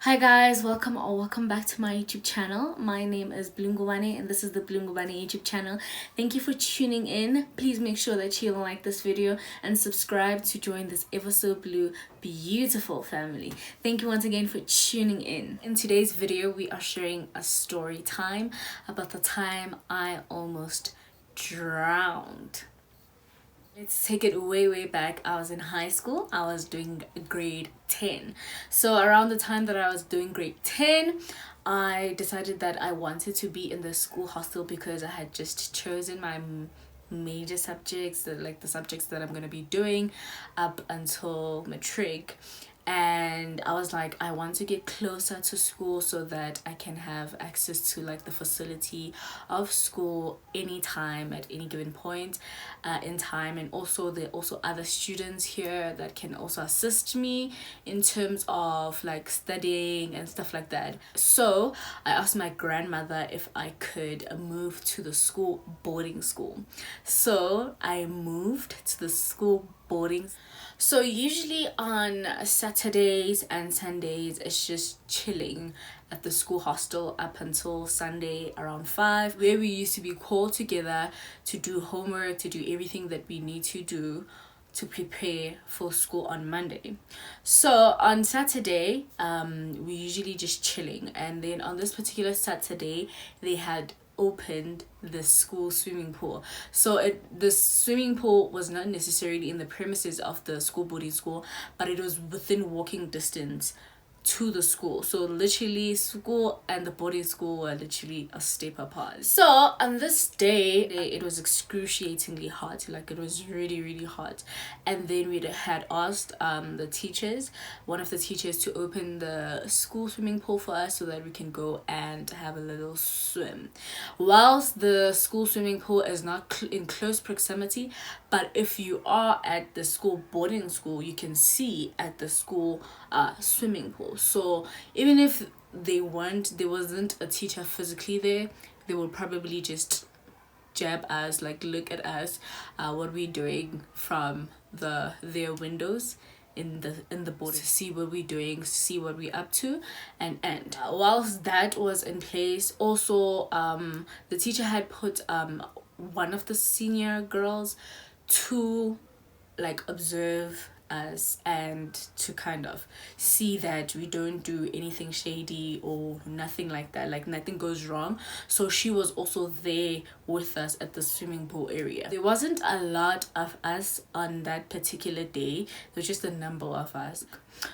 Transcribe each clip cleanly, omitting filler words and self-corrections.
Hi guys, welcome back to my YouTube channel. My name is Blungubane and this is the Blungubane YouTube channel. Thank you for tuning in. Please make sure that you like this video and subscribe to join this ever so blue beautiful family. Thank you once again for tuning in. In today's video we are sharing a story time about the time I almost drowned. Let's take it way back. I was in high school. I was doing grade 10. So around the time that I was doing grade 10, I decided that I wanted to be in the school hostel because I had just chosen my major subjects, the subjects that I'm going to be doing up until matric. And I was like, I want to get closer to school so that I can have access to like the facility of school anytime at any given point in time. And also there are also other students here that can also assist me in terms of like studying and stuff like that. So I asked my grandmother if I could move to the school boarding school. So I moved to the school boarding. So usually on Saturdays and Sundays it's just chilling at the school hostel up until Sunday around 5, where we used to be called together to do homework, to do everything that we need to do to prepare for school on Monday. So on Saturday we usually just chilling, and then on this particular Saturday they had opened the school swimming pool. So the swimming pool was not necessarily in the premises of the school boarding school, but it was within walking distance to the school. So literally school and the boarding school were literally a step apart. So on this day it was excruciatingly hot, like it was really hot. And then we had asked the teachers, one of the teachers, to open the school swimming pool for us so that we can go and have a little swim. Whilst the school swimming pool is not in close proximity, but if you are at the school boarding school, you can see at the school swimming pool. So even if there wasn't a teacher physically there, they will probably just jab us, like look at us, what we're doing from their windows in the boarding, to see what we're doing, see what we're up to. And whilst that was in place, also the teacher had put one of the senior girls to like observe us and to kind of see that we don't do anything shady or nothing like that, like nothing goes wrong. So she was also there with us at the swimming pool area. There wasn't a lot of us on that particular day, there was just a number of us.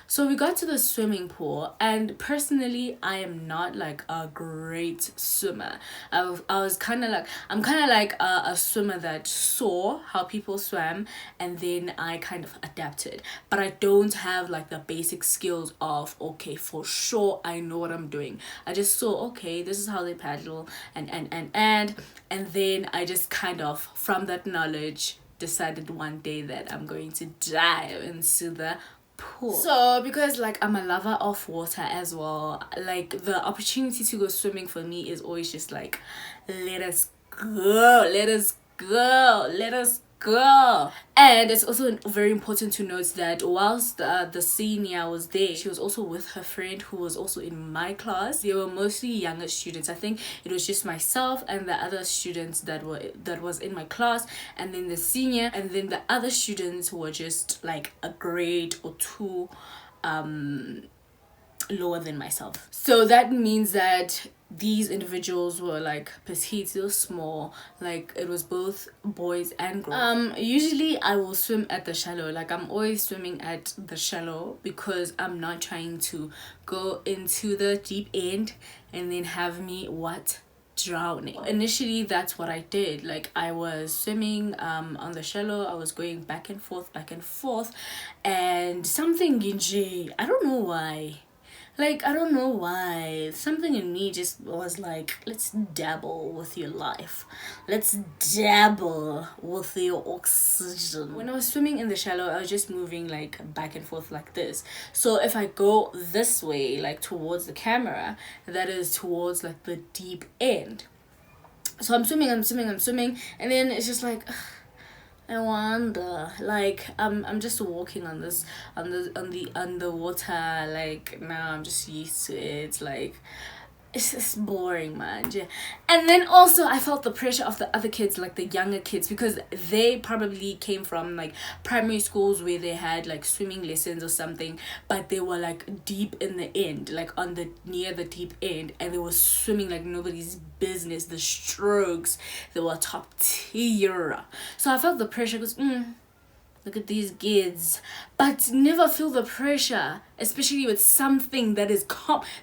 So we got to the swimming pool, and personally I am not like a great swimmer. I was kind of like, I'm kind of like a swimmer that saw how people swam and then I kind of adapted, but I don't have like the basic skills of, okay, for sure I know what I'm doing. I just saw, okay, this is how they paddle, and then I just kind of from that knowledge decided one day that I'm going to dive into the pool. So because like I'm a lover of water as well, like the opportunity to go swimming for me is always just like, let us go, let us go, let us go. And it's also very important to note that whilst the senior was there, she was also with her friend who was also in my class. They were mostly younger students. I think it was just myself and the other students that was in my class, and then the senior, and then the other students were just like a grade or two lower than myself. So that means that these individuals were like petite, they were small, like it was both boys and girls. Usually I will swim at the shallow, like I'm always swimming at the shallow because I'm not trying to go into the deep end and then have me drowning. Initially that's what I did, like I was swimming on the shallow, I was going back and forth, and something ginji, I don't know why, something in me just was like, let's dabble with your life, let's dabble with your oxygen. When I was swimming in the shallow, I was just moving like back and forth like this. So if I go this way, like towards the camera, that is towards like the deep end. So I'm swimming, and then it's just like, I wonder, like, I'm just walking on this, on the underwater. Like, now I'm just used to it. Like, it's just boring, man. And then also I felt the pressure of the other kids, like the younger kids, because they probably came from like primary schools where they had like swimming lessons or something, but they were like deep in the end, like on the near the deep end, and they were swimming like nobody's business. The strokes, they were top tier. So I felt the pressure because look at these kids, but never feel the pressure, especially with something that is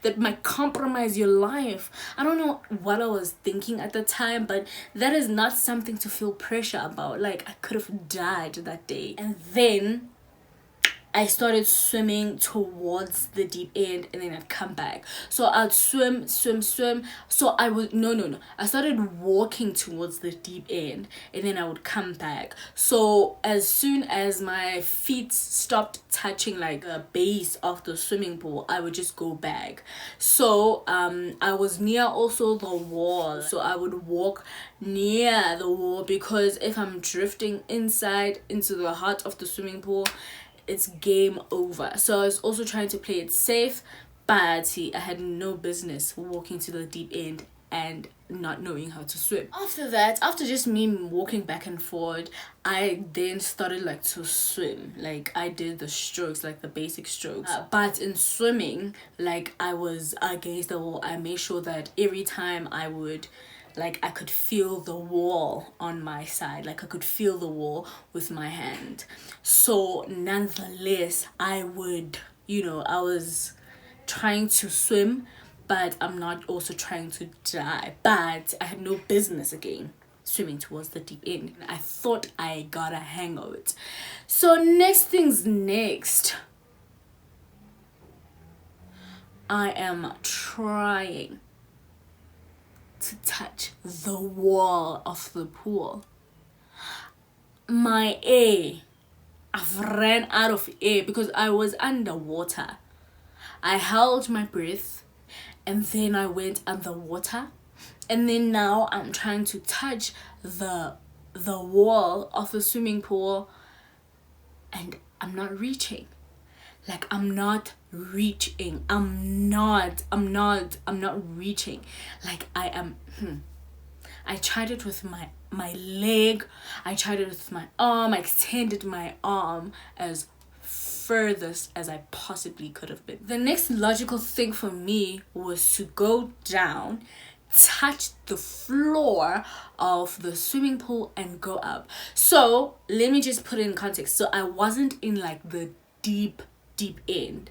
that might compromise your life. I don't know what I was thinking at the time, but that is not something to feel pressure about. Like, I could have died that day. And then I started swimming towards the deep end, and then I'd come back. So I'd swim. So I would, no. I started walking towards the deep end, and then I would come back. So as soon as my feet stopped touching like the base of the swimming pool, I would just go back. So I was near also the wall. So I would walk near the wall, because if I'm drifting inside into the heart of the swimming pool, it's game over. So I was also trying to play it safe, but see, I had no business walking to the deep end and not knowing how to swim. After that, after just me walking back and forward, I then started like to swim. Like, I did the strokes, like the basic strokes, but in swimming, like, I was against the wall. I made sure that every time I would, like, I could feel the wall on my side. Like, I could feel the wall with my hand. So nonetheless, I would, I was trying to swim, but I'm not also trying to die. But I had no business again swimming towards the deep end. I thought I got a hang of it. So next things next, I am trying to touch the wall of the pool. I've ran out of air because I was underwater. I held my breath, and then I went underwater, and then now I'm trying to touch the wall of the swimming pool, and I'm not reaching. Like, I'm not reaching. I'm not reaching. Like, I am. I tried it with my leg. I tried it with my arm. I extended my arm as furthest as I possibly could have been. The next logical thing for me was to go down, touch the floor of the swimming pool, and go up. So let me just put it in context. So I wasn't in like the deep end.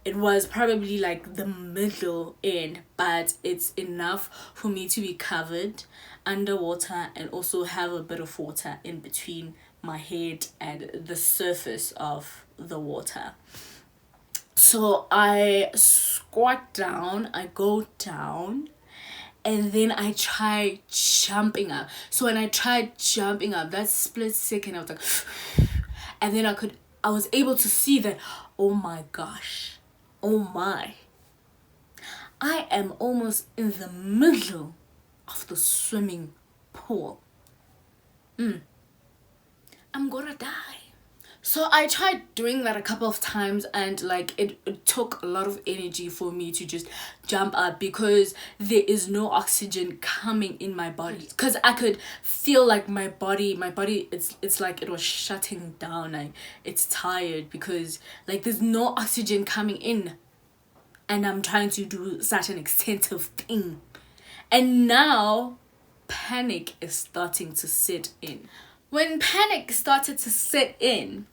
It was probably like the middle end, but it's enough for me to be covered underwater and also have a bit of water in between my head and the surface of the water. So I squat down, I go down, and then I try jumping up. So when I tried jumping up, that split second, I was like, and then I was able to see that, oh my gosh, oh my, I am almost in the middle of the swimming pool. I'm gonna die. So I tried doing that a couple of times, and like it took a lot of energy for me to just jump up, because there is no oxygen coming in my body, because I could feel like my body it's like it was shutting down. Like, it's tired because like there's no oxygen coming in, and I'm trying to do such an extensive thing, and now panic is starting to set in. When panic started to set in,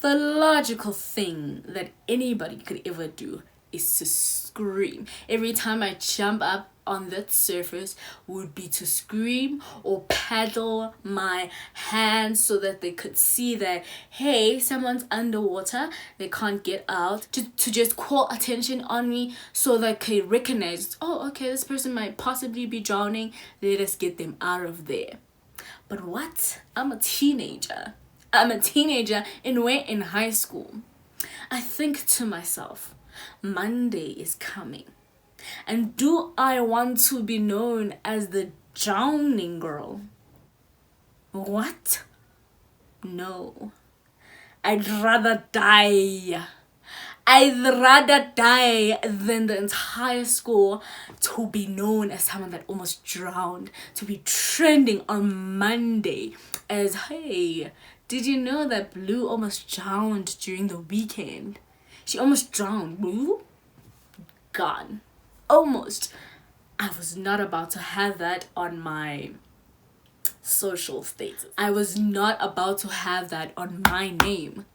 the logical thing that anybody could ever do is to scream. Every time I jump up on that surface would be to scream or paddle my hands so that they could see that, hey, someone's underwater, they can't get out, to just call attention on me so they could recognize, oh, okay, this person might possibly be drowning, let us get them out of there. But what? I'm a teenager and we're in high school. I think to myself, Monday is coming. And do I want to be known as the drowning girl? What? No. I'd rather die. I'd rather die than the entire school to be known as someone that almost drowned, to be trending on Monday as, hey, did you know that Blue almost drowned during the weekend? She almost drowned. Blue? Gone. Almost. I was not about to have that on my social status. I was not about to have that on my name.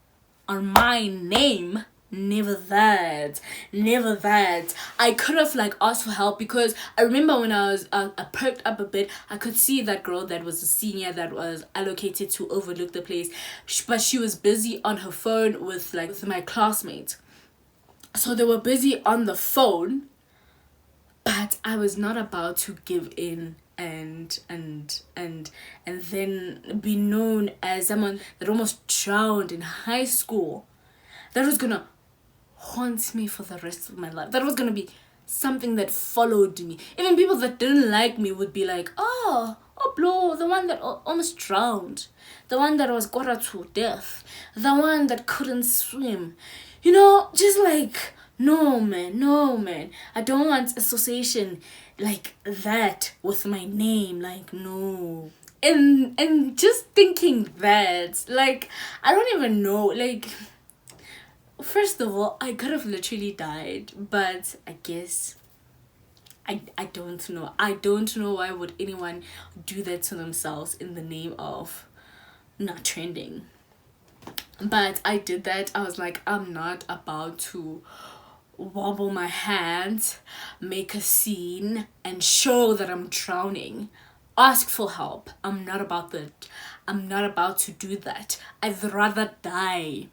On my name. Never that. Never that. I could have like asked for help, because I remember when I was I perked up a bit, I could see that girl that was a senior that was allocated to overlook the place, but she was busy on her phone with my classmates. So they were busy on the phone, but I was not about to give in and then be known as someone that almost drowned in high school. That was gonna haunt me for the rest of my life. That was gonna be something that followed me. Even people that didn't like me would be like, oh Blue, the one that almost drowned, the one that was got to death, the one that couldn't swim, you know, just like, no man, I don't want association like that with my name, like, no. And just thinking that, like, I don't even know, like, first of all, I could have literally died, but I guess I don't know. I don't know why would anyone do that to themselves in the name of not trending. But I did that. I was like, I'm not about to wobble my hands, make a scene, and show that I'm drowning. Ask for help. I'm not about that. I'm not about to do that. I'd rather die.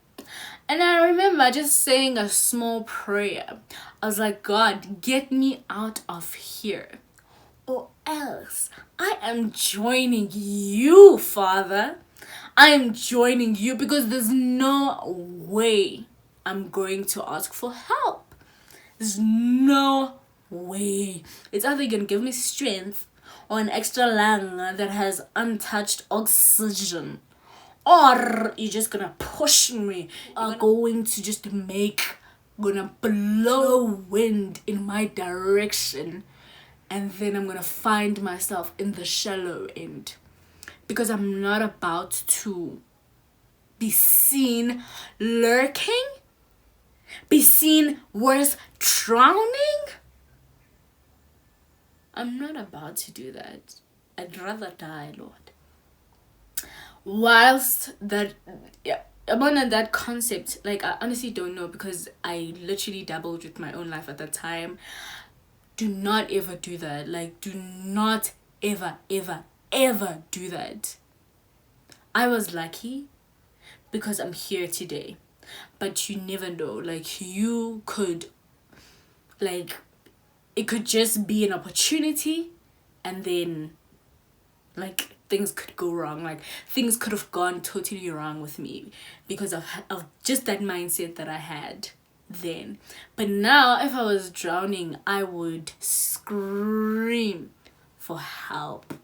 And I remember just saying a small prayer. I was like, God, get me out of here, or else I am joining you, Father. I am joining you, because there's no way I'm going to ask for help. There's no way. It's either you're gonna give me strength or an extra lung that has untouched oxygen, or you're just gonna push me, are going to just gonna blow wind in my direction, and then I'm gonna find myself in the shallow end, because I'm not about to be seen lurking, be seen worse drowning. I'm not about to do that. I'd rather die, Lord. Whilst that, yeah, about that concept, like, I honestly don't know, because I literally dabbled with my own life at that time. Do not ever do that. Like, do not ever do that. I was lucky because I'm here today, but you never know. Like, you could, like, it could just be an opportunity, and then, like, things could go wrong. Like, things could have gone totally wrong with me because of just that mindset that I had then. But now, if I was drowning, I would scream for help.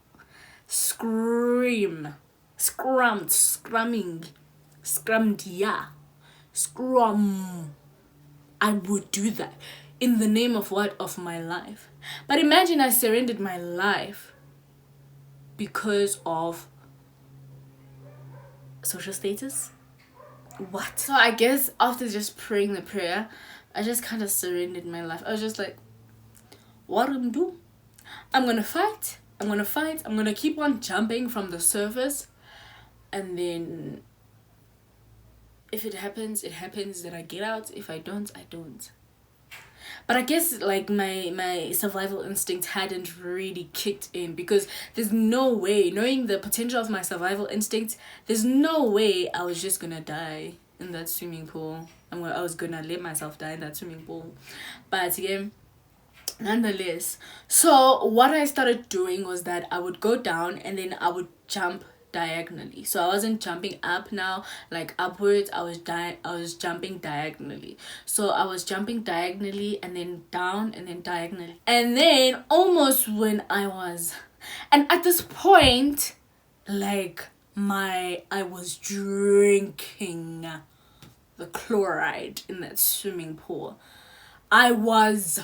Scream. Scrummed, yeah. Scrum. I would do that in the name of what? Of my life. But imagine I surrendered my life because of social status. What? So I guess after just praying the prayer, I just kind of surrendered my life. I was just like, what am I do? I'm gonna fight. I'm gonna keep on jumping from the surface, and then if it happens, it happens. Then I get out. If I don't, I don't. But I guess, like, my survival instinct hadn't really kicked in, because there's no way, knowing the potential of my survival instinct, there's no way I was just gonna die in that swimming pool. I was gonna let myself die in that swimming pool. But again, nonetheless, so what I started doing was that I would go down and then I would jump diagonally. So I wasn't jumping up now, like upwards. I was jumping diagonally. So I was jumping diagonally and then down and then diagonally. And then almost when I was, and at this point, like, I was drinking the chloride in that swimming pool. I was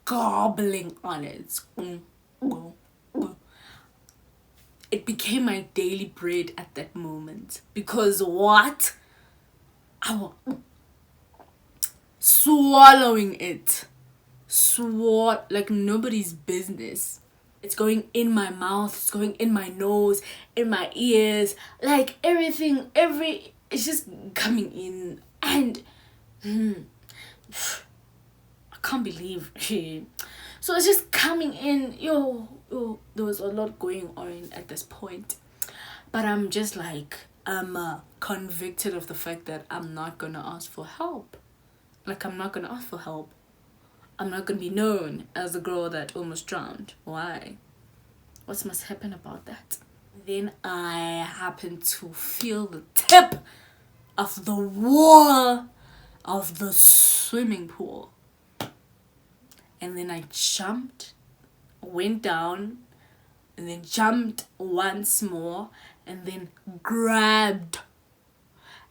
gobbling on it. It became my daily bread at that moment. Because what? I was swallowing it. Like nobody's business. It's going in my mouth, it's going in my nose, in my ears, like everything, it's just coming in. And I can't believe so it's just coming in. There was a lot going on at this point, but I'm just like, I'm convicted of the fact that I'm not gonna ask for help. I'm not gonna ask for help. I'm not gonna be known as the girl that almost drowned. Why? What must happen about that? Then I happened to feel the tip of the wall of the swimming pool. And then I jumped, went down, and then jumped once more, and then grabbed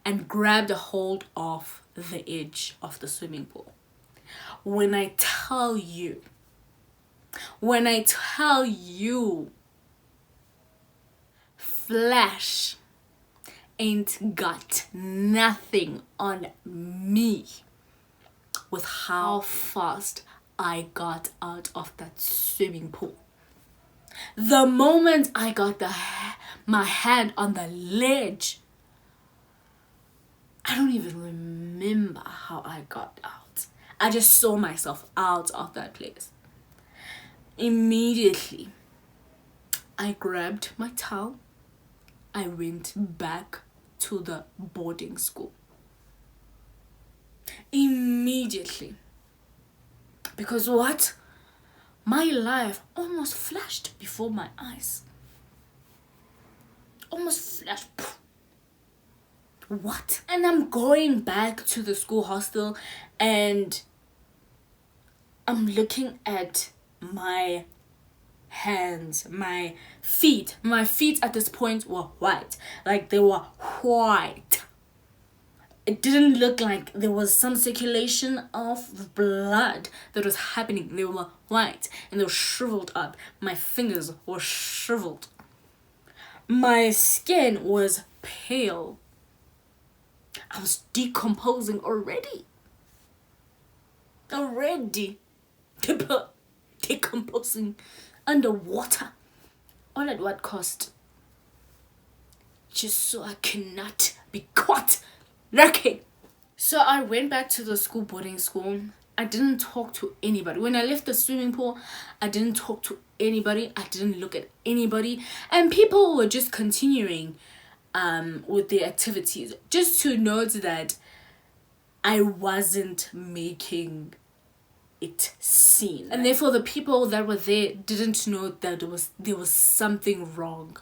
a hold of the edge of the swimming pool. When I tell you, Flash ain't got nothing on me with how fast I got out of that swimming pool. The moment I got my hand on the ledge, I don't even remember how I got out. I just saw myself out of that place. Immediately, I grabbed my towel. I went back to the boarding school. Immediately. Because what? My life almost flashed before my eyes. Almost flashed. What? And I'm going back to the school hostel and I'm looking at my hands, my feet. My feet at this point were white. Like they were white. It didn't look like there was some circulation of blood that was happening. They were white and they were shriveled up. My fingers were shriveled. My skin was pale. I was decomposing already. Decomposing underwater. All at what cost? Just so I cannot be caught lurking. So I went back to the boarding school. I didn't talk to anybody. When I left the swimming pool, I didn't talk to anybody. I didn't look at anybody. And people were just continuing with their activities. Just to note that I wasn't making it seen. And therefore the people that were there didn't know that there was something wrong.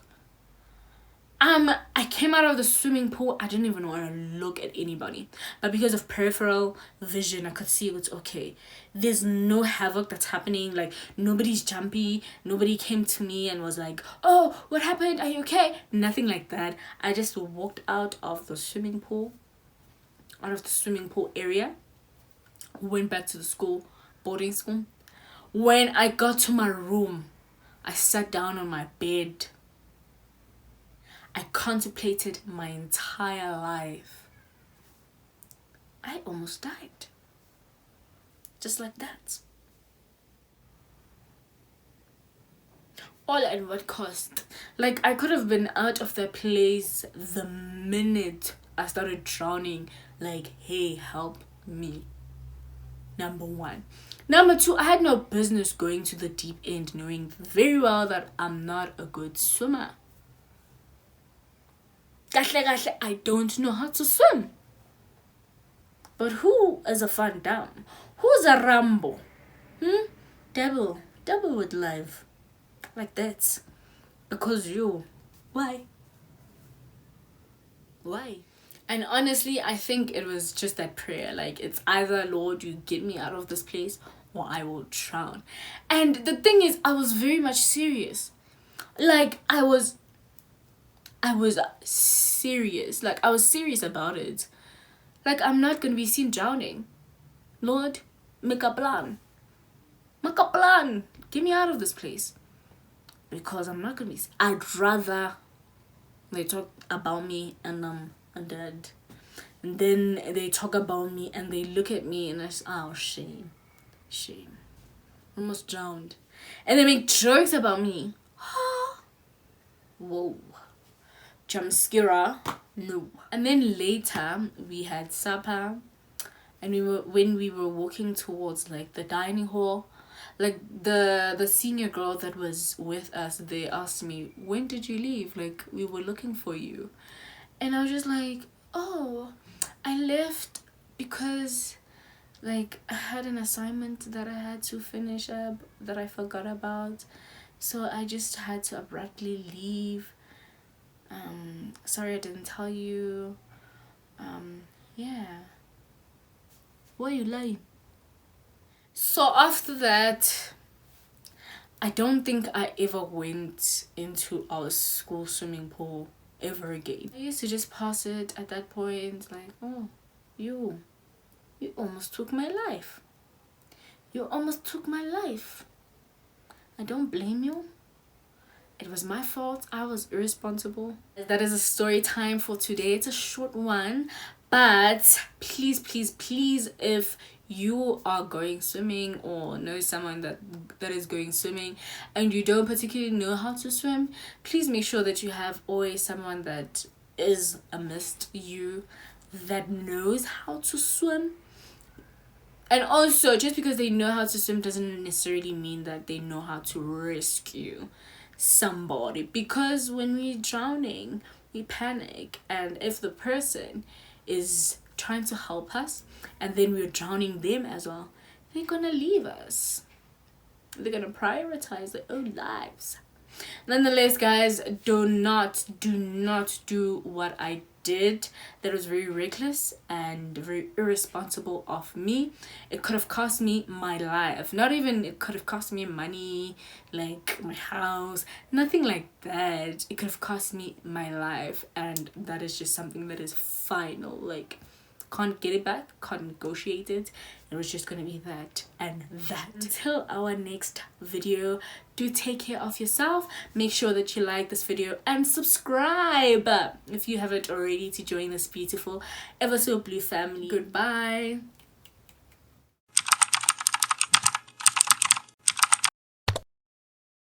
I came out of the swimming pool. I didn't even want to look at anybody. But because of peripheral vision, I could see it's okay. There's no havoc that's happening. Like, nobody's jumpy. Nobody came to me and was like, oh, what happened? Are you okay? Nothing like that. I just walked out of the swimming pool area. Went back to the boarding school. When I got to my room, I sat down on my bed. I contemplated my entire life. I almost died. Just like that. All at what cost? Like, I could have been out of that place the minute I started drowning. Like, hey, help me. Number one. Number two, I had no business going to the deep end knowing very well that I'm not a good swimmer. I don't know how to swim. But who is a Van Damme? Who's a Rambo? Double with life. Like that. Because why? And honestly, I think it was just that prayer. Like, it's either, Lord, you get me out of this place or I will drown. And the thing is, I was very much serious. Like, I was I was serious. Like, I was serious about it. Like, I'm not gonna be seen drowning. Lord, make a plan. Make a plan. Get me out of this place. Because I'm not gonna be... I'd rather they talk about me and I'm dead. And then they talk about me and they look at me and I say, oh, shame. Shame. Almost drowned. And they make jokes about me. Whoa. Jamskira. No. And then later we had supper, and when we were walking towards like the dining hall, like the senior girl that was with us, they asked me, when did you leave? Like, we were looking for you. And I was just like, oh, I left because like I had an assignment that I had to finish up that I forgot about, so I just had to abruptly leave. Sorry I didn't tell you. Yeah. Why are you lying? So after that, I don't think I ever went into our school swimming pool ever again. I used to just pass it at that point, like, oh, you almost took my life. You almost took my life. I don't blame you. It was my fault. I was irresponsible. That is a story time for today. It's a short one, but please, please, please, if you are going swimming or know someone that is going swimming and you don't particularly know how to swim, please make sure that you have always someone that is amidst you that knows how to swim. And also, just because they know how to swim doesn't necessarily mean that they know how to rescue somebody, because when we're drowning we panic, and if the person is trying to help us and then we're drowning them as well, they're gonna leave us. They're gonna prioritize their own lives. Nonetheless, guys, do not do what I did. That was very reckless and very irresponsible of me. It could have cost me my life. Not even it could have cost me money, like my house, nothing like that. It could have cost me my life, and that is just something that is final. Like, can't get it back, can't negotiate it. It was just gonna be that and that. Until our next video, do take care of yourself. Make sure that you like this video and subscribe if you haven't already, to join this beautiful Ever So Blue family. Goodbye.